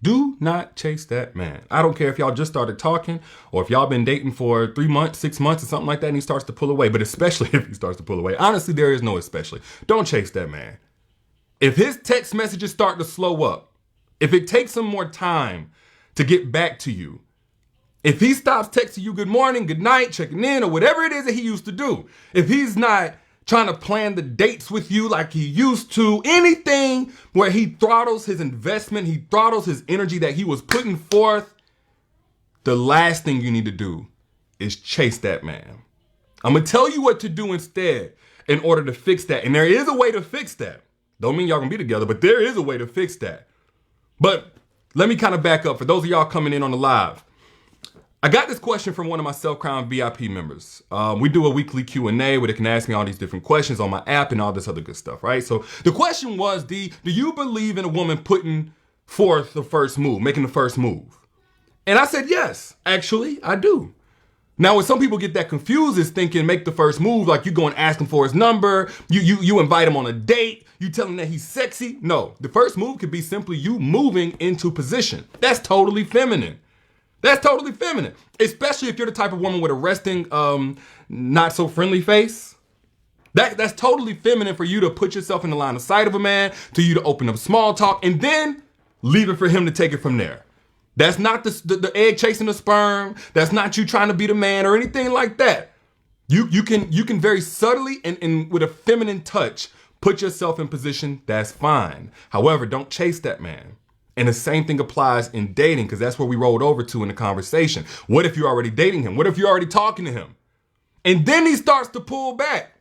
Do not chase that man. I don't care if y'all just started talking or if y'all been dating for 3 months, 6 months or something like that and he starts to pull away. But especially if he starts to pull away. Honestly, there is no especially. Don't chase that man. If his text messages start to slow up, if it takes him more time to get back to you, if he stops texting you good morning, good night, checking in, or whatever it is that he used to do, if he's not trying to plan the dates with you like he used to, anything where he throttles his investment, he throttles his energy that he was putting forth, the last thing you need to do is chase that man. I'm going to tell you what to do instead in order to fix that. And there is a way to fix that. Don't mean y'all gonna be together, but there is a way to fix that. But let me kind of back up. For those of y'all coming in on the live, I got this question from one of my Self-Crown VIP members. We do a weekly Q&A where they can ask me all these different questions on my app and all this other good stuff, right? So the question was, D, do you believe in a woman putting forth the first move, making the first move? And I said, yes, actually, I do. Now, when some people get that confused is thinking make the first move, like you go and ask him for his number, you invite him on a date, you tell him that he's sexy. No, the first move could be simply you moving into position. That's totally feminine. That's totally feminine, especially if you're the type of woman with a resting, not so friendly face. That's totally feminine for you to put yourself in the line of sight of a man, to you to open up small talk, and then leave it for him to take it from there. That's not the egg chasing the sperm. That's not you trying to be the man or anything like that. You can very subtly and with a feminine touch put yourself in position. That's fine. However, don't chase that man. And the same thing applies in dating, because that's where we rolled over to in the conversation. What if you're already dating him? What if you're already talking to him? And then he starts to pull back.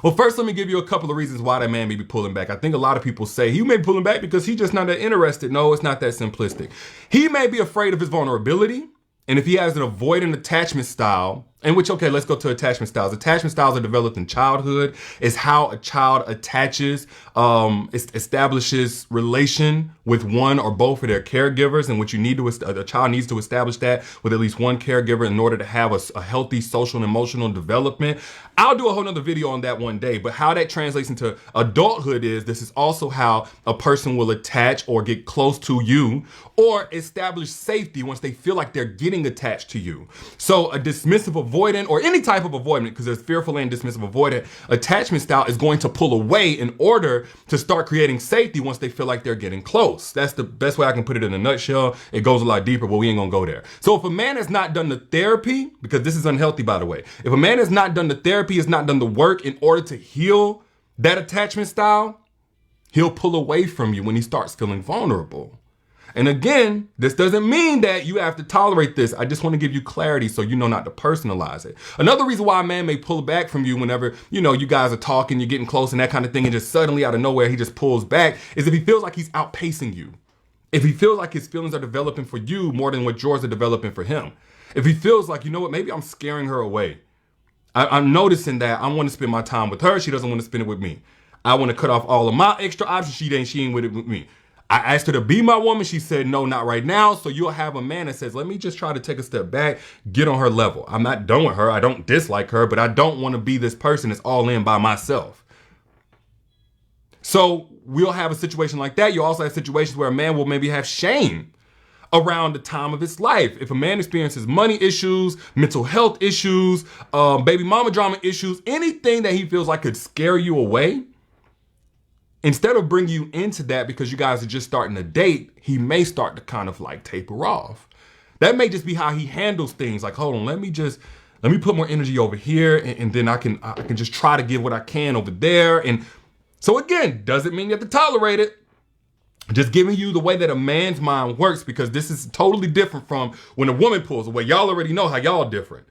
Well, first, let me give you a couple of reasons why that man may be pulling back. I think a lot of people say he may be pulling back because he's just not that interested. No, it's not that simplistic. He may be afraid of his vulnerability. And if he has an avoidant attachment style, in which, okay, let's go to attachment styles. Attachment styles are developed in childhood. It's how a child attaches, establishes relation with one or both of their caregivers, in which a child needs to establish that with at least one caregiver in order to have a healthy social and emotional development. I'll do a whole nother video on that one day, but how that translates into adulthood this is also how a person will attach or get close to you or establish safety once they feel like they're getting attached to you. So a dismissive avoidant or any type of avoidant, because there's fearful and dismissive avoidant attachment style, is going to pull away in order to start creating safety once they feel like they're getting close. That's the best way I can put it in a nutshell. It goes a lot deeper, but we ain't gonna go there. So if a man has not done the therapy, because this is unhealthy, by the way, if a man has not done the therapy, has not done the work in order to heal that attachment style, he'll pull away from you when he starts feeling vulnerable. And again, this doesn't mean that you have to tolerate this. I just want to give you clarity so you know not to personalize it. Another reason why a man may pull back from you whenever, you guys are talking, you're getting close and that kind of thing, and just suddenly out of nowhere, he just pulls back, is if he feels like he's outpacing you. If he feels like his feelings are developing for you more than what yours are developing for him. If he feels like, maybe I'm scaring her away. I'm noticing that I want to spend my time with her. She doesn't want to spend it with me. I want to cut off all of my extra options. She ain't with it with me. I asked her to be my woman. She said, no, not right now. So you'll have a man that says, let me just try to take a step back, get on her level. I'm not done with her. I don't dislike her, but I don't want to be this person that's all in by myself. So we'll have a situation like that. You'll also have situations where a man will maybe have shame around the time of his life. If a man experiences money issues, mental health issues, baby mama drama issues, anything that he feels like could scare you away, instead of bringing you into that because you guys are just starting to date, he may start to kind of like taper off. That may just be how he handles things. Like, hold on, let me put more energy over here, and then I can just try to give what I can over there. And so again, doesn't mean you have to tolerate it. Just giving you the way that a man's mind works, because this is totally different from when a woman pulls away. Y'all already know how y'all different.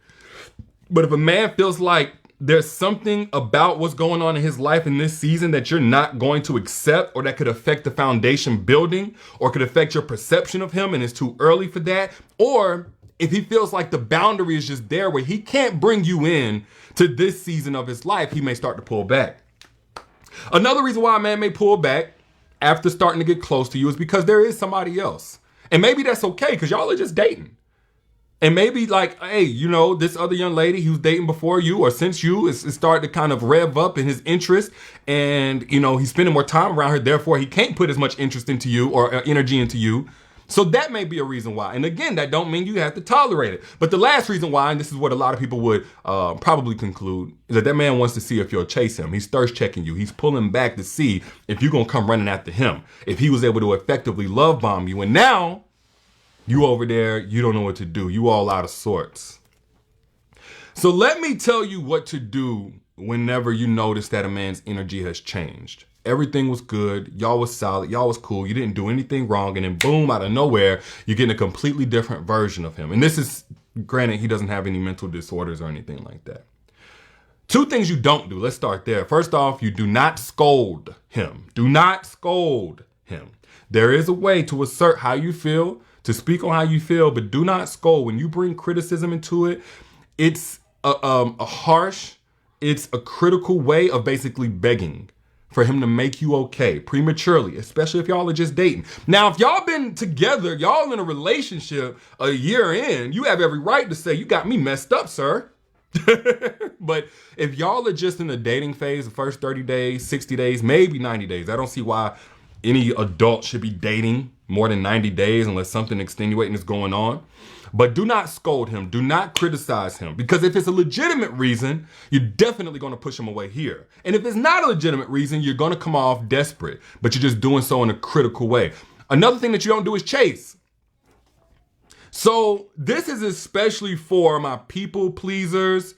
But if a man feels like there's something about what's going on in his life in this season that you're not going to accept, or that could affect the foundation building, or could affect your perception of him and it's too early for that, or if he feels like the boundary is just there where he can't bring you in to this season of his life, he may start to pull back. Another reason why a man may pull back after starting to get close to you is because there is somebody else. And maybe that's okay because y'all are just dating. And maybe like, hey, you know, this other young lady he was dating before you or since you is starting to kind of rev up in his interest. And, you know, he's spending more time around her. Therefore, he can't put as much interest into you or energy into you. So that may be a reason why. And again, that don't mean you have to tolerate it. But the last reason why, and this is what a lot of people would probably conclude, is that man wants to see if you'll chase him. He's thirst checking you. He's pulling back to see if you're going to come running after him. If he was able to effectively love bomb you. And now you over there, you don't know what to do. You all out of sorts. So let me tell you what to do whenever you notice that a man's energy has changed. Everything was good. Y'all was solid. Y'all was cool. You didn't do anything wrong. And then boom, out of nowhere, you're getting a completely different version of him. And this is, granted, he doesn't have any mental disorders or anything like that. Two things you don't do. Let's start there. First off, you do not scold him. Do not scold him. There is a way to assert how you feel, to speak on how you feel, but do not scold. When you bring criticism into it, it's a harsh, it's a critical way of basically begging for him to make you okay prematurely, especially if y'all are just dating. Now, if y'all been together, y'all in a relationship a year in, you have every right to say, you got me messed up, sir. But if y'all are just in the dating phase, the first 30 days, 60 days, maybe 90 days, I don't see why any adult should be dating more than 90 days unless something extenuating is going on. But do not scold him. Do not criticize him. Because if it's a legitimate reason, you're definitely going to push him away here. And if it's not a legitimate reason, you're going to come off desperate. But you're just doing so in a critical way. Another thing that you don't do is chase. So this is especially for my people pleasers.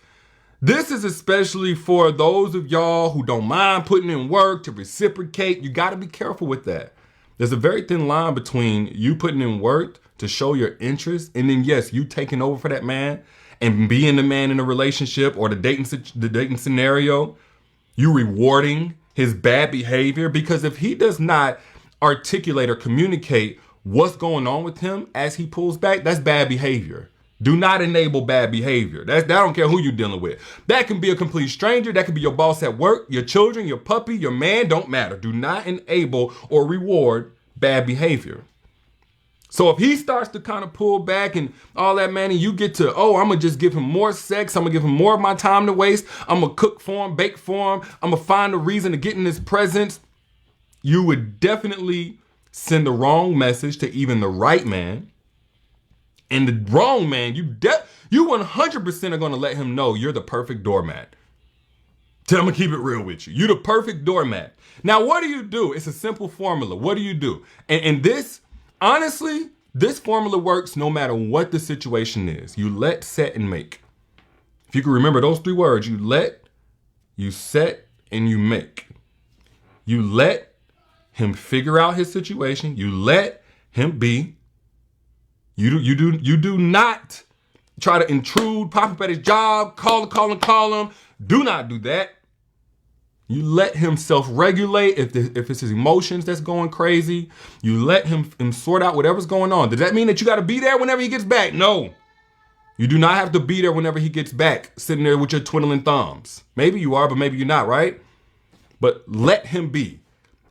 This is especially for those of y'all who don't mind putting in work to reciprocate. You got to be careful with that. There's a very thin line between you putting in work to show your interest and then, yes, you taking over for that man and being the man in a relationship or the dating scenario, you rewarding his bad behavior. Because if he does not articulate or communicate what's going on with him as he pulls back, that's bad behavior. Do not enable bad behavior. I don't care who you're dealing with. That can be a complete stranger. That could be your boss at work, your children, your puppy, your man, don't matter. Do not enable or reward bad behavior. So if he starts to kind of pull back and all that, man, and you get to, oh, I'm going to just give him more sex. I'm going to give him more of my time to waste. I'm going to cook for him, bake for him. I'm going to find a reason to get in his presence. You would definitely send the wrong message to even the right man. And the wrong man, you 100% are going to let him know you're the perfect doormat. I'm going to keep it real with you. You're the perfect doormat. Now, what do? It's a simple formula. What do you do? And this, honestly, this formula works no matter what the situation is. You let, set, and make. If you can remember those three words, you let, you set, and you make. You let him figure out his situation. You let him be. You do not try to intrude, pop up at his job, call him. Do not do that. You let him self-regulate if it's his emotions that's going crazy. You let him sort out whatever's going on. Does that mean that you got to be there whenever he gets back? No. You do not have to be there whenever he gets back, sitting there with your twiddling thumbs. Maybe you are, but maybe you're not, right? But let him be.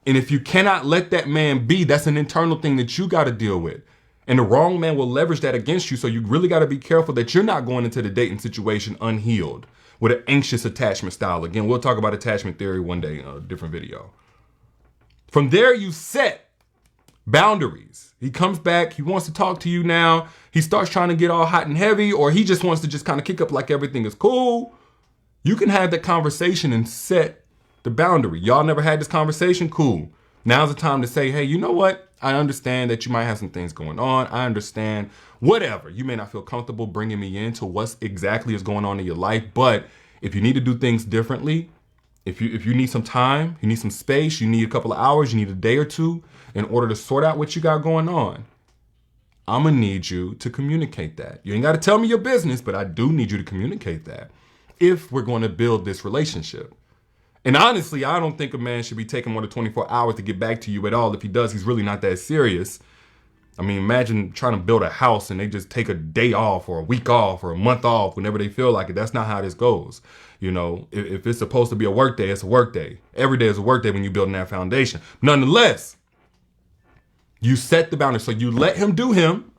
And if you cannot let that man be, that's an internal thing that you got to deal with. And the wrong man will leverage that against you. So you really got to be careful that you're not going into the dating situation unhealed with an anxious attachment style. Again, we'll talk about attachment theory one day in a different video. From there, you set boundaries. He comes back. He wants to talk to you now. He starts trying to get all hot and heavy, or he just wants to just kind of kick up like everything is cool. You can have that conversation and set the boundary. Y'all never had this conversation? Cool. Now's the time to say, hey, you know what? I understand that you might have some things going on. I understand whatever. You may not feel comfortable bringing me into what exactly is going on in your life. But if you need to do things differently, if you need some time, you need some space, you need a couple of hours, you need a day or two in order to sort out what you got going on, I'm going to need you to communicate that. You ain't got to tell me your business, but I do need you to communicate that if we're going to build this relationship. And honestly, I don't think a man should be taking more than 24 hours to get back to you at all. If he does, he's really not that serious. I mean, imagine trying to build a house and they just take a day off or a week off or a month off whenever they feel like it. That's not how this goes. You know, if it's supposed to be a work day, it's a work day. Every day is a work day when you're building that foundation. Nonetheless, you set the boundary. So you let him do him.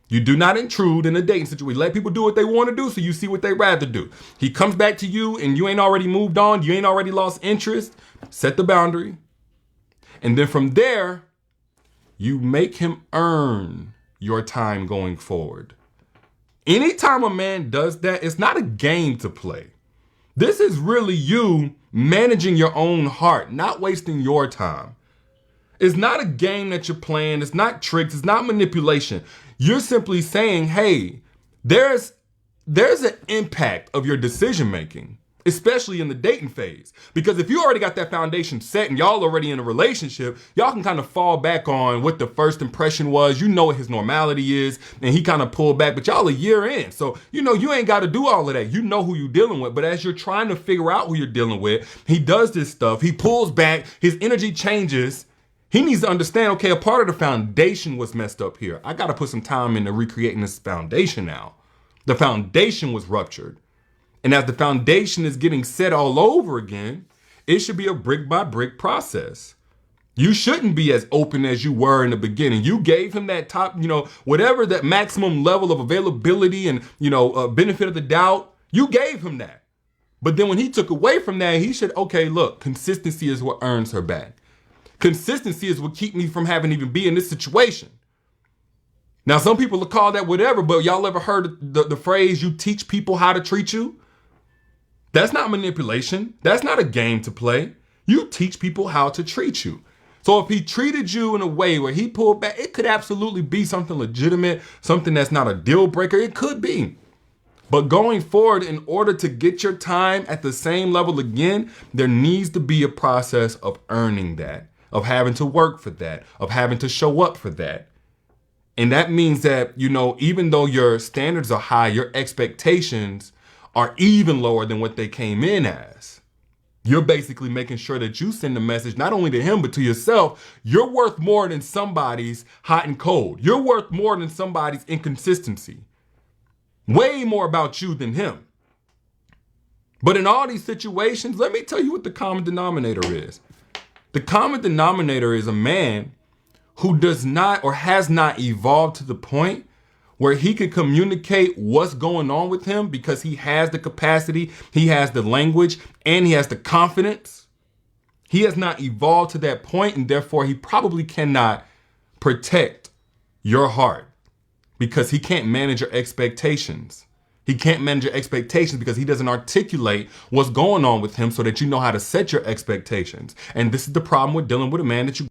You do not intrude in a dating situation. Let people do what they want to do so you see what they rather do. He comes back to you and you ain't already moved on. You ain't already lost interest. Set the boundary. And then from there, you make him earn your time going forward. Anytime a man does that, it's not a game to play. This is really you managing your own heart, not wasting your time. It's not a game that you're playing. It's not tricks. It's not manipulation. You're simply saying, hey, there's an impact of your decision making, especially in the dating phase. Because if you already got that foundation set and y'all already in a relationship, y'all can kind of fall back on what the first impression was. You know what his normality is, and he kind of pulled back, but y'all a year in. So, you ain't got to do all of that. You know who you're dealing with. But as you're trying to figure out who you're dealing with, he does this stuff. He pulls back. His energy changes. He needs to understand, okay, a part of the foundation was messed up here. I got to put some time into recreating this foundation now. The foundation was ruptured. And as the foundation is getting set all over again, it should be a brick by brick process. You shouldn't be as open as you were in the beginning. You gave him that top, whatever that maximum level of availability and, benefit of the doubt, you gave him that. But then when he took away from that, he should, okay, look, consistency is what earns her back. Consistency is what keeps me from having to even be in this situation. Now, some people will call that whatever, but y'all ever heard the phrase, you teach people how to treat you? That's not manipulation. That's not a game to play. You teach people how to treat you. So if he treated you in a way where he pulled back, it could absolutely be something legitimate, something that's not a deal breaker. It could be. But going forward, in order to get your time at the same level again, there needs to be a process of earning that, of having to work for that, of having to show up for that. And that means that, even though your standards are high, your expectations are even lower than what they came in as. You're basically making sure that you send a message not only to him, but to yourself. You're worth more than somebody's hot and cold. You're worth more than somebody's inconsistency. Way more about you than him. But in all these situations, let me tell you what the common denominator is. The common denominator is a man who does not or has not evolved to the point where he can communicate what's going on with him because he has the capacity, he has the language, and he has the confidence. He has not evolved to that point, and therefore he probably cannot protect your heart because he can't manage your expectations. He can't manage your expectations because he doesn't articulate what's going on with him so that you know how to set your expectations. And this is the problem with dealing with a man that you